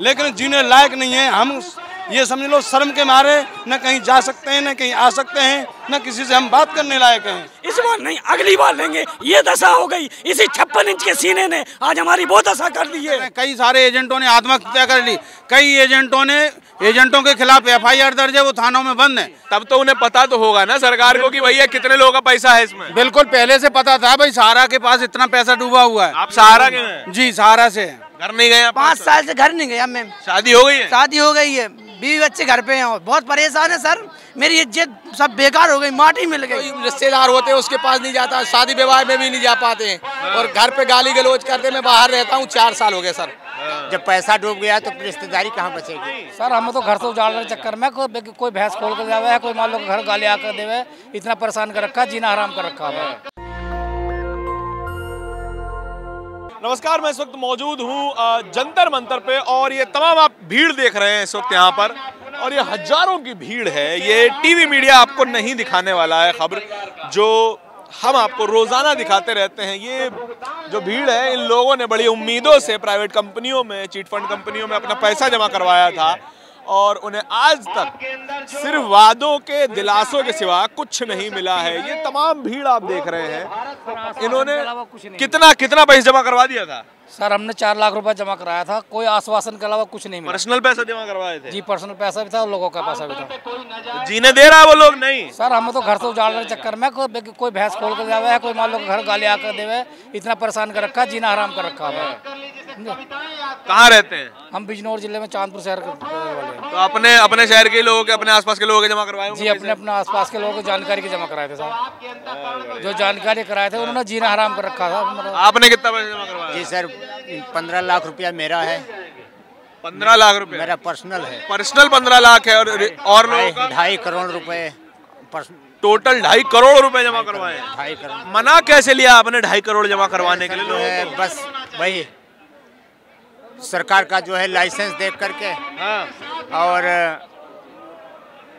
लेकिन जीने लायक नहीं है। हम ये समझ लो शर्म के मारे न कहीं जा सकते हैं, न कहीं आ सकते हैं, न किसी से हम बात करने लायक हैं। इस बार नहीं, अगली बार लेंगे। ये दशा हो गई इसी 56 इंच के सीने ने आज हमारी बहुत दशा कर दी है। कई सारे एजेंटों ने आत्महत्या कर ली, कई एजेंटों के खिलाफ FIR दर्ज है, वो थानों में बंद है। तब तो उन्हें पता तो होगा ना सरकार को कि भैया कितने लोगों का पैसा है इसमें। बिल्कुल पहले से पता था भाई, सहारा के पास इतना पैसा डूबा हुआ है। आप सहारा के हैं? जी सहारा से। घर नहीं गए? 5 साल से घर नहीं गया मैं। शादी हो गई है? शादी हो गई है, बीवी बच्चे घर पे हैं और बहुत परेशान है सर। मेरी इज्जत सब बेकार हो गई, माटी मिल गई। रिश्तेदार होते हैं उसके पास नहीं जाता, शादी विवाह में भी नहीं जा पाते हैं और घर पे गाली गलौज करते। मैं बाहर रहता हूँ 4 साल हो गए सर। जब पैसा डूब गया तो रिश्तेदारी कहाँ बचेगी? सर हम तो घर से उजाड़ने के चक्कर में कोई भैंस खोल कर जावे है, कोई मान लो घर गाली आकर देवे, इतना परेशान कर रखा, जीना हराम कर रखा है। नमस्कार, मैं इस वक्त मौजूद हूँ जंतर मंतर पे और ये तमाम आप भीड़ देख रहे हैं इस वक्त यहाँ पर, और ये हजारों की भीड़ है। ये टीवी मीडिया आपको नहीं दिखाने वाला है खबर जो हम आपको रोजाना दिखाते रहते हैं। ये जो भीड़ है, इन लोगों ने बड़ी उम्मीदों से प्राइवेट कंपनियों में, चिट फंड कंपनियों में अपना पैसा जमा करवाया था और उन्हें आज तक सिर्फ वादों के दिलासों के सिवा कुछ नहीं मिला है। ये तमाम भीड़ आप देख रहे हैं, इन्होंने कितना पैसा जमा करवा दिया था? सर हमने 4 लाख रुपए जमा कराया था, कोई आश्वासन के अलावा कुछ नहीं मिला। पर्सनल पैसा जमा करवाए थे? जी पर्सनल पैसा भी था और लोगों का पैसा भी था। जीने दे रहा है वो लोग? नहीं सर हम तो घर से उजाड़ने के चक्कर में कोई भैंस खोल कर जावे है, कोई मान लो घर गाली आकर देवे, इतना परेशान कर रखा, जीना हराम कर रखा है। कहाँ रहते हैं? हम बिजनौर जिले में चांदपुर शहर के वाले। तो अपने शहर के लोगों के, अपने आसपास के लोगों के जमा करवाए? जी अपने आसपास के लोगों को जानकारी के जमा कराए थे साहब। जो जानकारी कराए थे उन्होंने जीना हराम कर रखा था। आपने कितना पैसा जमा करवाया? जी सर 15 लाख रुपया मेरा है। 15 लाख रुपया मेरा पर्सनल है। पर्सनल 15 लाख है और लोगों का 2.5 करोड़ रुपए। टोटल 2.5 करोड़ रुपए जमा करवाए। 2.5 करोड़। मना कैसे लिया आपने 2.5 करोड़ जमा करवाने के लिए? जो है बस वही सरकार का जो है लाइसेंस देख करके। हाँ। और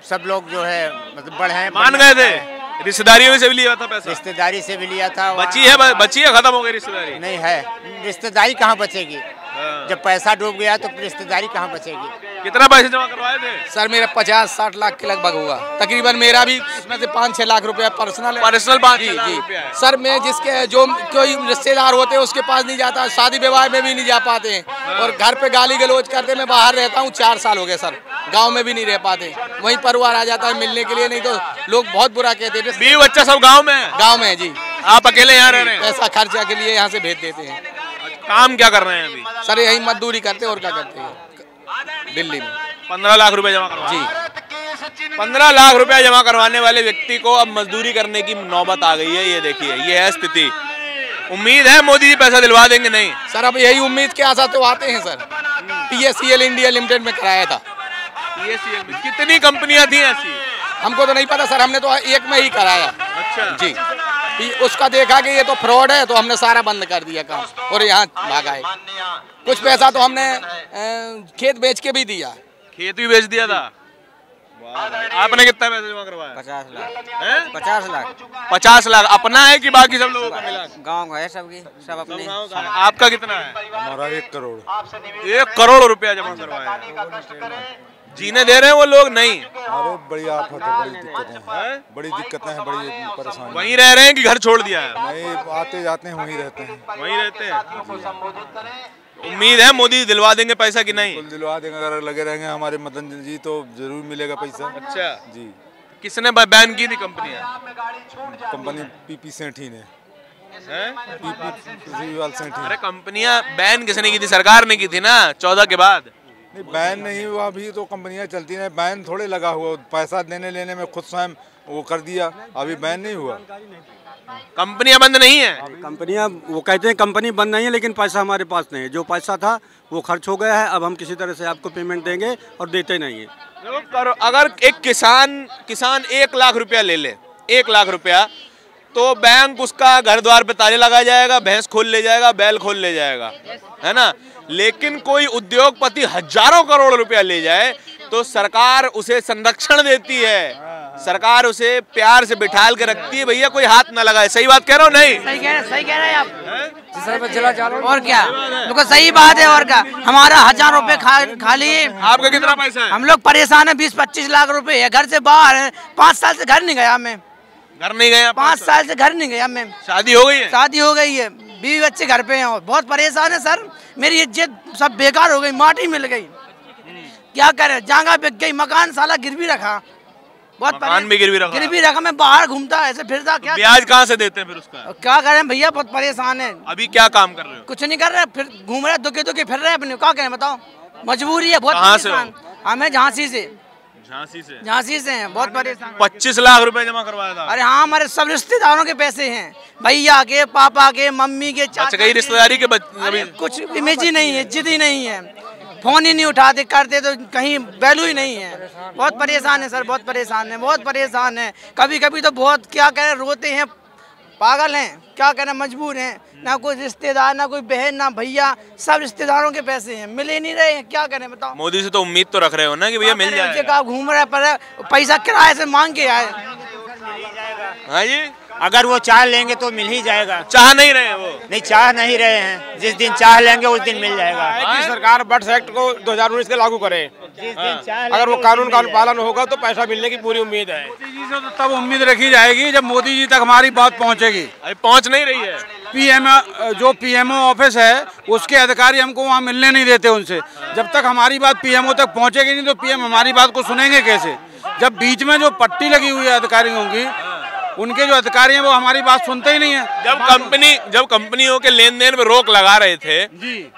सब लोग जो है मतलब बढ़े मान गए थे? रिश्तेदारियों से भी लिया था पैसा? रिश्तेदारी से भी लिया था। बची है खत्म हो गई रिश्तेदारी? नहीं है, रिश्तेदारी कहाँ बचेगी? जब पैसा डूब गया तो रिश्तेदारी कहाँ बचेगी? कितना पैसे जमा करवाए थे? सर मेरा 50-60 लाख के लगभग हुआ तकरीबन। मेरा भी इसमें से 5-6 लाख रुपया पर्सनल है। पर्सनल 5-6 लाख जी रुपया है। सर मैं जिसके जो कोई रिश्तेदार होते हैं उसके पास नहीं जाता, शादी विवाह में भी नहीं जा पाते हैं और घर पे गाली गलौज करते। मैं बाहर रहता हूँ 4 साल हो गए सर, गाँव में भी नहीं रह पाते। वहीं परिवार आ जाता है मिलने के लिए, नहीं तो लोग बहुत बुरा कहते हैं। बीवी बच्चा सब गाँव में है? गाँव में है जी। आप अकेले यहाँ रह रहे हैं? पैसा खर्चा के लिए यहाँ से भेज देते हैं। काम क्या कर रहे हैं अभी? सर यही मजदूरी करते हैं और क्या करते हैं दिल्ली में। 15 लाख रुपए जमा करवा जी। 15 लाख रुपया जमा करवाने वाले व्यक्ति को अब मजदूरी करने की नौबत आ गई है। ये देखिए, ये है स्थिति। उम्मीद है मोदी जी पैसा दिलवा देंगे? नहीं सर अब यही उम्मीद के आशा तो आते हैं सर। PSCL इंडिया लिमिटेड में कराया था। PSCL कितनी कंपनियां थी ऐसी? हमको तो नहीं पता सर, हमने तो एक में ही कराया। अच्छा जी। उसका देखा कि ये तो फ्रॉड है तो हमने सारा बंद कर दिया काम और यहाँ भागा है। कुछ पैसा तो हमने खेत बेच के भी दिया। खेत भी बेच दिया था? आपने कितना पैसा जमा करवाया? 50 लाख। 50 लाख? 50 लाख अपना है कि बाकी सब लोगों का मिला? गाँव है सबकी, सब अपने। आपका कितना है? हमारा 1 करोड़। 1 करोड़ रुपया जमा करवाया। जीने दे रहे हैं वो लोग? नहीं। अरे बड़ी आफत है, बड़ी दिक्कतें हैं, बड़ी परेशानी। वहीं रह रहे हैं कि घर छोड़ दिया है? नहीं, आते जाते हैं, वहीं रहते हैं। वहीं रहते हैं। उम्मीद है मोदी दिलवा देंगे पैसा कि नहीं? दिलवा देंगे, अगर लगे रहेंगे हमारे मदन जी तो जरूर मिलेगा पैसा। अच्छा जी। किसने बैन की थी कंपनियां? कंपनी PP सेठी ने। अरे कंपनियां बैन किसने की थी? सरकार ने की थी ना 14 के बाद। नहीं बैन नहीं हुआ, अभी तो कंपनियां चलती हैं। बैन थोड़े लगा हुआ, पैसा देने लेने में खुद स्वयं वो कर दिया, अभी बैन नहीं हुआ। कंपनियां बंद नहीं है? कंपनियां वो कहते हैं कंपनी बंद नहीं है, लेकिन पैसा हमारे पास नहीं है। जो पैसा था वो खर्च हो गया है। अब हम किसी तरह से आपको पेमेंट देंगे और देते नहीं है। अगर एक किसान 1 लाख रुपया ले ले, 1 लाख रुपया, तो बैंक उसका घर द्वार पे ताले लगा जाएगा, भैंस खोल ले जाएगा, बैल खोल ले जाएगा, है ना। लेकिन कोई उद्योगपति हजारों करोड़ रुपया ले जाए तो सरकार उसे संरक्षण देती है। सरकार उसे प्यार से बिठाल के रखती है, भैया कोई हाथ ना लगाए। सही बात कह रहा हूँ? नहीं सही कह रहे हैं आप। और क्या, बिल्कुल सही बात है। और क्या, हमारा 1000 रुपए खा लिए। आपका कितना पैसा है? हम लोग परेशान है, 20-25 लाख रुपए है, घर से बाहर है, 5 साल से घर नहीं गया मैं। घर नहीं गया? 5 साल से घर नहीं गया मैं। शादी हो गई है? शादी हो गई है, बीवी बच्चे घर पे हैं और बहुत परेशान है सर। मेरी इज्जत सब बेकार हो गई, माटी मिल गई। क्या करें, जगह बिक गई, मकान साला गिरवी रखा, बहुत मकान भी गिरवी रखा। मैं बाहर घूमता ऐसे फिरता। क्या ब्याज कहाँ से देते हैं फिर उसका? क्या करें भैया, बहुत परेशान है। अभी क्या काम कर रहे हो? कुछ नहीं कर रहे, फिर घूम रहे, दुखी फिर रहे अपने। क्या करें बताओ, मजबूरी है बहुत। कहाँ से हो? हमें झांसी से हैं, बहुत परेशान। 25 लाख रुपए जमा करवाया था? अरे हाँ, हमारे सब रिश्तेदारों के पैसे हैं, भैया के, पापा के, मम्मी के, चाचा के। रिश्तेदारी के कुछ इमेज ही नहीं है, इज्जत ही नहीं है, फोन ही नहीं उठाते, करते तो कहीं वैल्यू ही नहीं है। बहुत परेशान है सर, बहुत परेशान है। कभी कभी तो बहुत क्या करें, रोते हैं, पागल हैं, क्या करें, मजबूर हैं। ना कोई रिश्तेदार, ना कोई बहन, ना भैया, सब रिश्तेदारों के पैसे हैं, मिल ही नहीं रहे हैं। क्या करें बताओ? मोदी से तो उम्मीद तो रख रहे हो ना कि भैया मिल जाएगा? आप घूम रहे पर पैसा किराए से मांग के आए। हाँ जी, अगर वो चाह लेंगे तो मिल ही जाएगा। चाह नहीं रहे वो? नहीं, चाह नहीं रहे हैं, जिस दिन चाह लेंगे उस दिन मिल जाएगा। कि सरकार बर्ड्स एक्ट को 2019 के लागू करे, अगर वो कानून का पालन होगा तो पैसा मिलने की पूरी उम्मीद है। मोदी जी से तो तब उम्मीद रखी जाएगी जब मोदी जी तक हमारी बात पहुंचेगी। अभी पहुंच नहीं रही है। जो पीएमओ ऑफिस है उसके अधिकारी हमको वहाँ मिलने नहीं देते उनसे। जब तक हमारी बात पीएमओ तक पहुंचेगी नहीं तो पीएम हमारी बात को सुनेंगे कैसे? जब बीच में जो पट्टी लगी हुई है अधिकारियों की, उनके जो अधिकारी हैं वो हमारी बात सुनते ही नहीं है। जब कंपनियों के लेन देन में रोक लगा रहे थे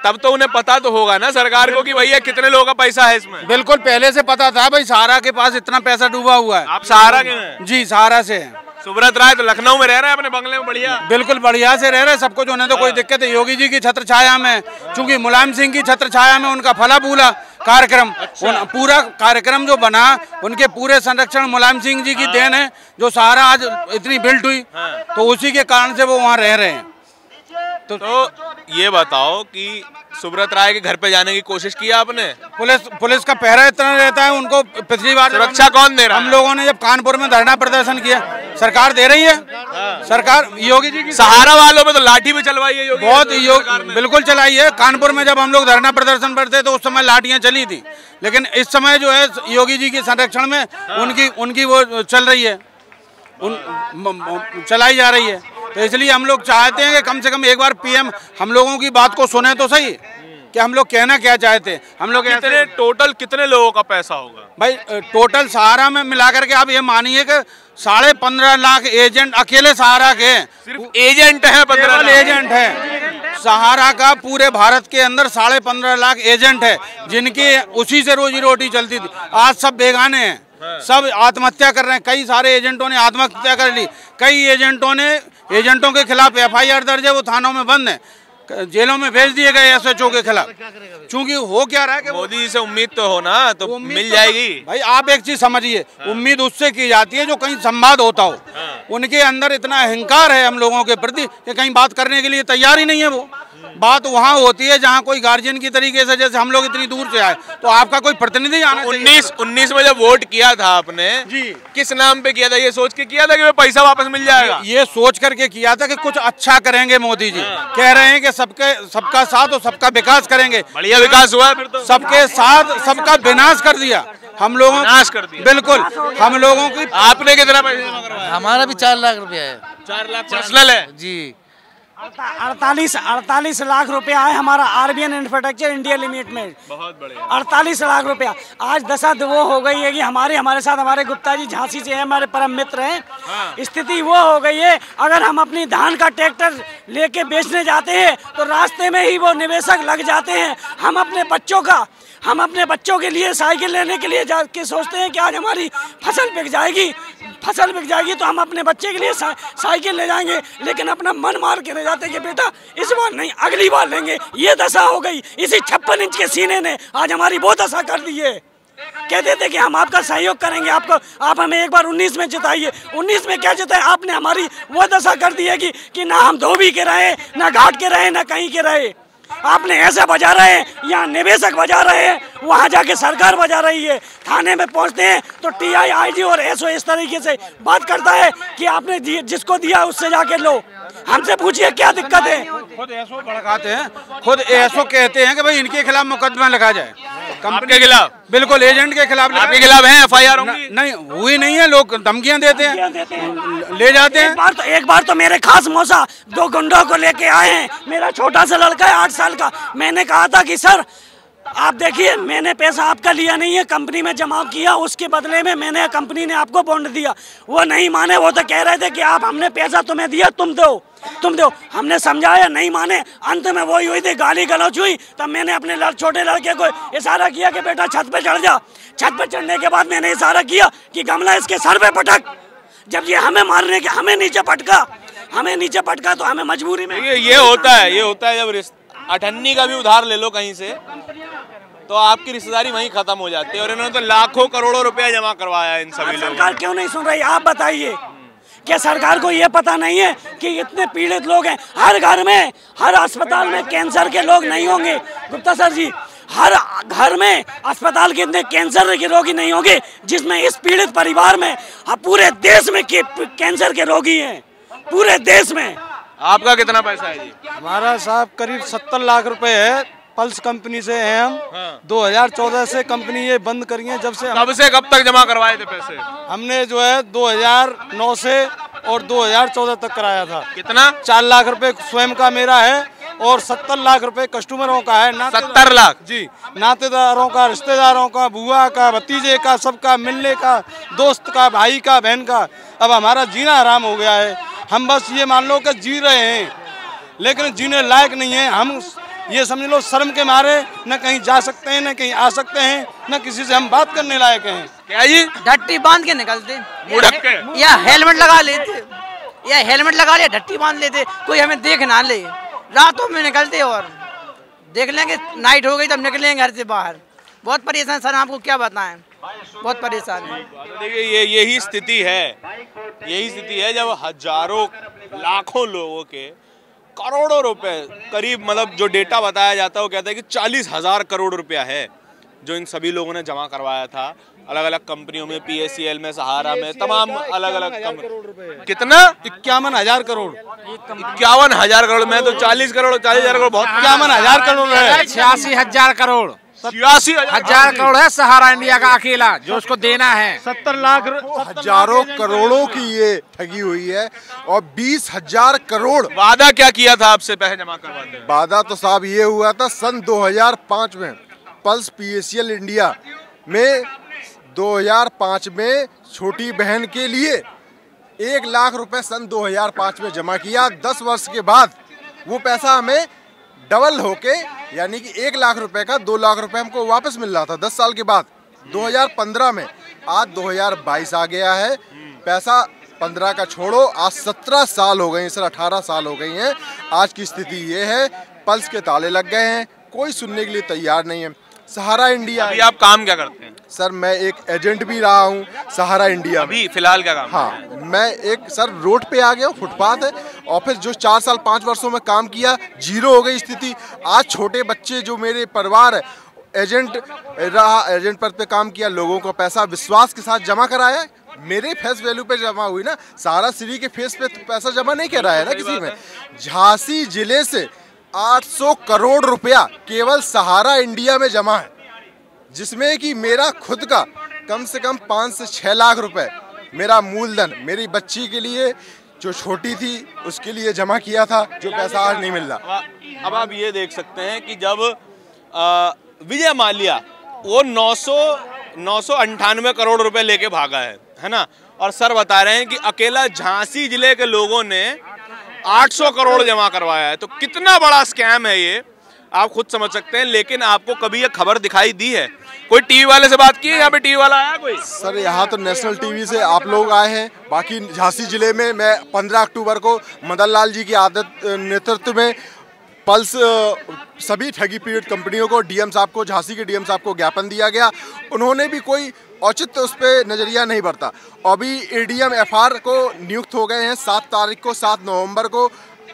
तब तो उन्हें पता तो होगा ना सरकार को कि भैया कितने लोगों का पैसा है इसमें? बिल्कुल, पहले से पता था भाई, सहारा के पास इतना पैसा डूबा हुआ है। आप सहारा के हैं? जी, सहारा से हैं। सुब्रत राय तो लखनऊ में रह रहे हैं अपने बंगले में, बढ़िया, बिल्कुल बढ़िया से रह रहे हैं। सबको जो, उन्हें तो कोई दिक्कत है। योगी जी की छत्र छाया में, चूंकि मुलायम सिंह की छत्र छाया में उनका फला फूला कार्यक्रम, पूरा कार्यक्रम जो बना, उनके पूरे संरक्षण मुलायम सिंह जी की देन है, जो सहारा आज इतनी बिल्ट हुई, तो उसी के कारण से वो वहाँ रह रहे हैं। तो ये बताओ कि सुब्रत राय के घर पे जाने की कोशिश की आपने? पुलिस का पहरा इतना रहता है उनको। पिछली बार सुरक्षा कौन दे रहा है? हम लोगों ने जब कानपुर में धरना प्रदर्शन किया, सरकार दे रही है। सरकार योगी जी की सहारा वालों पे तो लाठी भी चलवाई है योगी, बहुत बिल्कुल चलाई है। कानपुर में जब हम लोग धरना प्रदर्शन करते तो उस समय लाठियां चली थी, लेकिन इस समय जो है योगी जी के संरक्षण में उनकी वो चल रही है, चलाई जा रही है। तो इसलिए हम लोग चाहते हैं कि कम से कम एक बार पीएम हम लोगों की बात को सुने तो सही, कि हम लोग कहना क्या चाहते हैं। हम लोग टोटल कितने लोगों का पैसा होगा भाई? टोटल सहारा में मिलाकर के आप ये मानिए कि 15.5 लाख एजेंट अकेले सहारा के, सिर्फ एजेंट हैं, 15 एजेंट है सहारा का। पूरे भारत के अंदर 15.5 लाख एजेंट है, जिनकी उसी से रोजी रोटी चलती थी। आज सब बेगाने हैं, सब आत्महत्या कर रहे हैं। कई सारे एजेंटों ने आत्महत्या कर ली, कई एजेंटों के खिलाफ FIR दर्ज है, वो थानों में बंद है, जेलों में भेज दिए गए SHO के खिलाफ। चूंकि हो क्या रहा है कि मोदी जी से उम्मीद तो हो ना, तो मिल जाएगी। भाई आप एक चीज समझिए, उम्मीद उससे की जाती है जो कहीं संवाद होता हो। उनके अंदर इतना अहंकार है हम लोगों के प्रति कि कहीं बात करने के लिए तैयार ही नहीं है। वो बात वहाँ होती है जहाँ कोई गार्जियन की तरीके से, जैसे हम लोग इतनी दूर से आए तो आपका कोई प्रतिनिधि आना चाहिए। 19 में जब वोट किया था आपने जी, किस नाम पे किया था? ये सोच के किया था कि पैसा वापस मिल जाएगा? ये सोच करके किया था कि कुछ अच्छा करेंगे मोदी जी। कह रहे हैं कि सबका साथ और सबका विकास करेंगे। बढ़िया विकास हुआ फिर तो। सबके साथ सबका विनाश कर दिया हम लोगों, विनाश कर दिया बिल्कुल हम लोगों की। आपने कितना पैसा जमा करवाया? हमारा भी 4 लाख रुपया है। 4 लाख पर्सनल है जी। 48 लाख रुपया है हमारा RBN इंफ्रास्ट्रक्चर इंडिया लिमिटेड में। बहुत बढ़िया। 48 लाख रुपया। आज दशा वो हो गई है कि हमारे साथ हमारे गुप्ता जी झांसी से हैं, हमारे परम मित्र हैं। स्थिति वो हो गई है, अगर हम अपनी धान का ट्रैक्टर लेके बेचने जाते हैं तो रास्ते में ही वो निवेशक लग जाते हैं। हम अपने बच्चों के लिए साइकिल लेने के लिए जाके सोचते हैं कि आज हमारी फसल बिक जाएगी तो हम अपने बच्चे के लिए साइकिल ले जाएंगे, लेकिन अपना मन मार के रह जाते हैं कि बेटा इस बार नहीं, अगली बार लेंगे। ये दशा हो गई। इसी 56 इंच के सीने ने आज हमारी बहुत दशा कर दी है। कहते थे कि हम आपका सहयोग करेंगे, आप हमें एक बार 19 में जिताइए। 19 में क्या जिताए? आपने हमारी वो दशा कर दी है कि ना हम धोबी के रहे, ना घाट के रहे, ना कहीं के रहे। आपने ऐसे बजा रहे हैं, यहाँ निवेशक बजा रहे हैं, वहाँ जाके सरकार बजा रही है। थाने में पहुँचते हैं तो टीआई, आईजी और एसओ इस तरीके से बात करता है कि आपने जिसको दिया उससे जाके लो। हमसे पूछिए क्या दिक्कत है। खुद एसओ भड़काते हैं, खुद एसओ कहते हैं कि भाई इनके खिलाफ मुकदमा लगा जाए। कंपनी के खिलाफ? बिल्कुल, एजेंट के खिलाफ। आपके खिलाफ है एफआईआर होंगी? नहीं हुई नहीं है, लोग धमकियां देते हैं, ले जाते हैं। एक बार तो मेरे खास मौसा 2 गुंडों को लेके आए हैं। मेरा छोटा सा लड़का है 8 साल का। मैंने कहा था कि सर आप देखिए, मैंने पैसा आपका लिया नहीं है, कंपनी में जमा किया, उसके बदले में मैंने कंपनी ने आपको बॉन्ड दिया। वो नहीं माने, वो तो कह रहे थे कि आप हमने पैसा तुम्हें दिया, तुम दो। हमने समझाया, नहीं माने। अंत में वही हुई थी, गाली गलौज हुई। तब मैंने अपने छोटे लड़के को इशारा किया कि बेटा छत पे चढ़ जा। छत पे चढ़ने के बाद मैंने इशारा किया कि गमला इसके सर पे पटक। जब ये हमें मारने के हमें नीचे पटका तो हमें मजबूरी में ये होता है जब अठन्नी का भी उधार ले लो कहीं से तो आपकी रिश्तेदारी वहीं खत्म हो जाती है। और इन्होंने तो लाखों करोड़ों रुपया जमा करवाया इन सभी लोगों। सरकार क्यों नहीं सुन रही, आप बताइए। क्या सरकार को ये पता नहीं है कि इतने पीड़ित लोग हैं? हर घर में, हर अस्पताल में कैंसर के लोग नहीं होंगे गुप्ता सर जी। हर घर में अस्पताल के इतने कैंसर के रोगी नहीं होंगे जिसमें इस पीड़ित परिवार में पूरे देश में कैंसर के रोगी हैं, पूरे देश में। आपका कितना पैसा है जी? हमारा साहब करीब 70 लाख रुपए है। पल्स कंपनी से हैं हम। 2014 से कंपनी ये बंद करी है। जब से कब तक जमा करवाए थे पैसे? हमने जो है 2009 से और 2014 तक कराया था। कितना? 4 लाख रुपए स्वयं का मेरा है और 70 लाख रुपए कस्टमरों का है। 70 लाख जी, नातेदारों का, रिश्तेदारों का, बुआ का, भतीजे का, सबका, मिलने का, दोस्त का, भाई का, बहन का। अब हमारा जीना हराम हो गया है। हम बस ये मान लो कि जी रहे हैं लेकिन जीने लायक नहीं है। हम ये समझ लो शर्म के मारे न कहीं जा सकते हैं, न कहीं आ सकते हैं, न किसी से हम बात करने लायक हैं। क्या जी? ढट्टी बांध के निकलते या हेलमेट लगा ले, ढट्टी बांध लेते, कोई हमें देख ना ले। रातों में निकलते और देख लेंगे नाइट हो गई तब निकलेंगे घर से बाहर। बहुत परेशान सर, आपको क्या बताएं, बहुत परेशान है। देखिए यही स्थिति है जब हजारों लाखों लोगों के करोड़ों रुपए, करीब मतलब जो डेटा बताया जाता है वो कहता है कि 40,000 करोड़ रुपया है जो इन सभी लोगों ने जमा करवाया था अलग अलग कंपनियों में, PACL में, सहारा में, तमाम अलग अलग कंपनी। कितना? 51,000 करोड़। 51,000 करोड़ में तो 40 करोड़ 40,000 करोड़ बहुत। 51,000 करोड़ है। 86,000 करोड़ 86,000 करोड़ है सहारा इंडिया का अकेला जो उसको देना है। 70 लाख हजारों करोड़ों की ये ठगी हुई है और 20,000 करोड़। वादा क्या किया था आपसे पैसे जमा करवाते? वादा तो साहब ये हुआ था सन 2005 में पल्स PACL इंडिया में 2005 में छोटी बहन के लिए 1 लाख रुपए सन 2005 में जमा किया। 10 वर्ष के बाद वो पैसा हमें डबल होके यानी कि 1 लाख रुपए का 2 लाख रुपए हमको वापस मिल रहा था 10 साल के बाद 2015 में। आज 2022 आ गया है, पैसा 15 का छोड़ो आज 17 साल हो गए, सर 18 साल हो गई हैं। आज की स्थिति ये है, पल्स के ताले लग गए हैं, कोई सुनने के लिए तैयार नहीं है। सहारा इंडिया। अभी आप काम क्या करते हैं? सर मैं एक एजेंट भी रहा हूँ सहारा इंडिया। अभी फिलहाल क्या काम? हाँ, मैं एक सर रोड पे आ गया, फुटपाथ है और फिर जो 4 साल 5 वर्षों में काम किया, जीरो हो गई स्थिति। आज छोटे बच्चे जो मेरे परिवार है, एजेंट रहा, एजेंट पद पे काम किया, लोगों को पैसा विश्वास के साथ जमा कराया, मेरे फेस वैल्यू पे जमा हुई ना, सहारा श्री के फेस पे तो पैसा जमा नहीं कराया है ना किसी में। झांसी जिले से 800 करोड़ रुपया केवल सहारा इंडिया में जमा है, जिसमें कि मेरा खुद का कम से कम 5 से 6 लाख रुपए मेरा मूलधन मेरी बच्ची के लिए जो छोटी थी उसके लिए जमा किया था, जो पैसा आज नहीं मिल रहा। अब आप ये देख सकते हैं कि जब विजय माल्या वो 998 करोड़ रुपए लेके भागा है ना, और सर बता रहे हैं कि अकेला झांसी जिले के लोगों ने 800 करोड़ जमा करवाया है। तो कितना बड़ा स्कैम है ये, आप खुद समझ सकते हैं। लेकिन आपको कभी ये खबर दिखाई दी है? कोई टीवी वाले से बात की है? यहाँ पे टीवी वाला आया कोई? सर यहाँ तो नेशनल टीवी से आप लोग आए हैं, बाकी झांसी जिले में मैं 15 अक्टूबर को मदन लाल जी की नेतृत्व में पल्स सभी ठगी पीड़ित कंपनियों को, डीएम साहब को, झांसी के डीएम साहब को ज्ञापन दिया गया। उन्होंने भी कोई औचित्य उस पर नज़रिया नहीं बरता। अभी ADM FR को नियुक्त हो गए हैं 7 तारीख को, 7 नवंबर को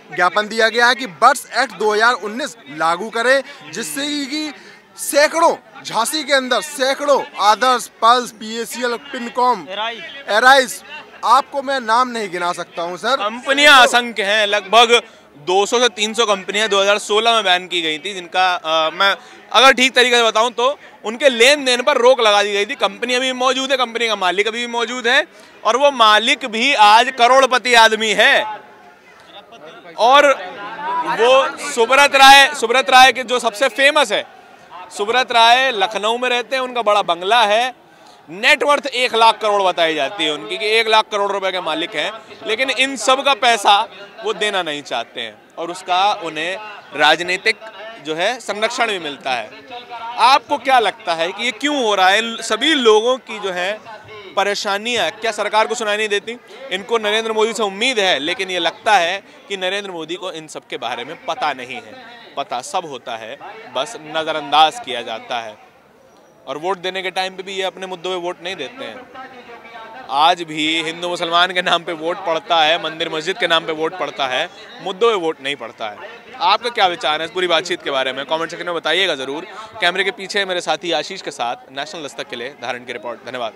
ज्ञापन दिया गया है कि बर्ड्स एक्ट 2019 लागू करें, जिससे कि सैकड़ों झांसी के अंदर सैकड़ों आदर्श, पल्स, PACL, पिनकॉम, एराइज, आपको मैं नाम नहीं गिना सकता हूं सर। कंपनियां असंख्य हैं, लगभग 200 से 300 कंपनियां 2016 में बैन की गई थी, जिनका मैं अगर ठीक तरीके से बताऊं तो उनके लेन देन पर रोक लगा दी गई थी। कंपनी अभी मौजूद है, कंपनी का मालिक अभी भी मौजूद है, और वो मालिक भी आज करोड़पति आदमी है। और वो सुब्रत राय के जो सबसे फेमस है, सुब्रत राय लखनऊ में रहते हैं, उनका बड़ा बंगला है, नेटवर्थ 1 लाख करोड़ बताई जाती है उनकी, कि 1 लाख करोड़ रुपए के मालिक हैं, लेकिन इन सब का पैसा वो देना नहीं चाहते हैं और उसका उन्हें राजनीतिक जो है संरक्षण भी मिलता है। आपको क्या लगता है कि ये क्यों हो रहा है? सभी लोगों की जो है परेशानियां क्या सरकार को सुनाई नहीं देती? इनको नरेंद्र मोदी से उम्मीद है, लेकिन ये लगता है कि नरेंद्र मोदी को इन सब के बारे में पता नहीं है। पता सब होता है, बस नज़रअंदाज किया जाता है। और वोट देने के टाइम पे भी ये अपने मुद्दों पे वोट नहीं देते हैं। आज भी हिंदू मुसलमान के नाम पे वोट पड़ता है, मंदिर मस्जिद के नाम पे वोट पड़ता है, मुद्दों पे वोट नहीं पड़ता है। आपका क्या विचार है इस पूरी बातचीत के बारे में? कमेंट सेक्शन में बताइएगा ज़रूर। कैमरे के पीछे मेरे साथी आशीष के साथ नेशनल दस्तक के लिए धारण की रिपोर्ट। धन्यवाद।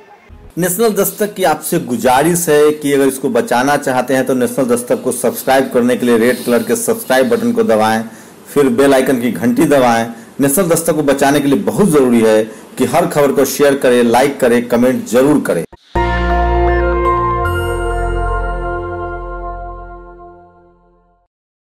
नेशनल दस्तक की आपसे गुजारिश है कि अगर इसको बचाना चाहते हैं तो नेशनल दस्तक को सब्सक्राइब करने के लिए रेड कलर के सब्सक्राइब बटन को दबाएं, फिर बेल आइकन की घंटी दबाएं। नेशनल दस्तक को बचाने के लिए बहुत जरूरी है कि हर खबर को शेयर करें, लाइक करें, कमेंट जरूर करें।